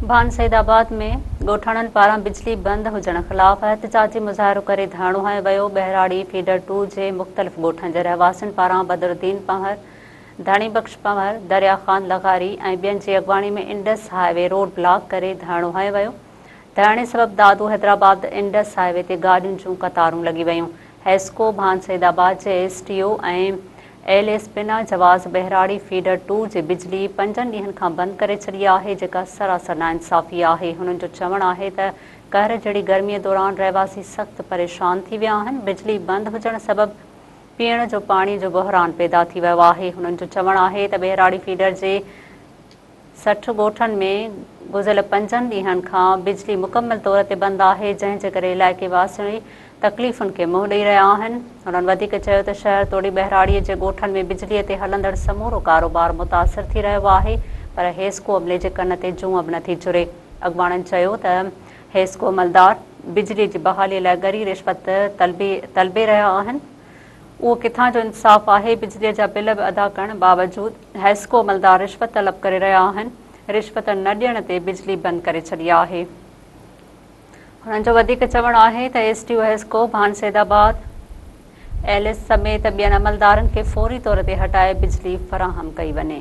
भानसैदाबाद में ॻोठाणनि पारां बिजली बंद हुजण ख़िलाफ़ एहतिजाजी मुज़ाहिरो करे धरणो हंयो वियो। बहिराड़ी फीडर 2 जे मुख़्तलिफ़ ॻोठनि जे रहवासियुनि पारां बदरुद्दीन पंवर, धणी बख़्श पंवर, दरिया ख़ान लगारी ऐं ॿियनि जी अॻवाणी में इंडस हाईवे रोड ब्लॉक करे धरणो हंयो वियो। धरणे सबबि दादू हैदराबाद इंडस हाईवे ते गाॾियुनि जूं कतारूं लॻी वयूं। हेस्को भानसैदाबाद जे एसटीओ ऐं एलएस बिना जवाज़ बहिराड़ी फीडर 2 जी बिजली 5 ॾींहनि खां बंदि करे छॾी आहे, जेका सरासर नाइंसाफ़ी आहे। हुननि जो चवणु आहे त कहर जहिड़ी गर्मीअ दौरान रहवासी सख़्तु परेशान थी विया आहिनि। बिजली बंदि हुजण सबबि पीअण जो पाणी जो बहिरान पैदा थी वियो आहे। हुननि जो चवणु आहे त बहिराड़ी फीडर जे 60 ॻोठनि में गुज़िरियल 5 ॾींहनि खां बिजली मुकमल तौर ते बंदि आहे, जंहिं जे करे इलाइक़े वासी तकलीफ़ुनि खे मुंहुं ॾेई रहिया आहिनि। हुननि वधीक चयो त शहर तोड़ी बहिराड़ीअ जे ॻोठनि में बिजलीअ ते हलंदड़ समूरो कारोबार मुतासिर थी रहियो आहे, पर हेस्को अमले जे कन ते जूं बि नथी चुरे। अॻवाणनि चयो त हेस्को अमलदार बिजलीअ जी बहालीअ लाइ ॻरी रिश्वत तलबे रहिया आहिनि। उहो किथां जो इंसाफ़ आहे? बिजलीअ जा बिल बि अदा करण बावजूदि हेस्को अमलदार रिश्वत तलब करे रहिया आहिनि। रिश्वत न ॾियण ते बिजली बंदि करे छॾी आहे। हुननि जो वधीक चवणु आहे त एसटीओ हेस्को भानसैदाबाद एलएस समेत ॿियनि अमलदारनि खे फौरी तौर ते हटाए बिजली फ़राहम कई वञे।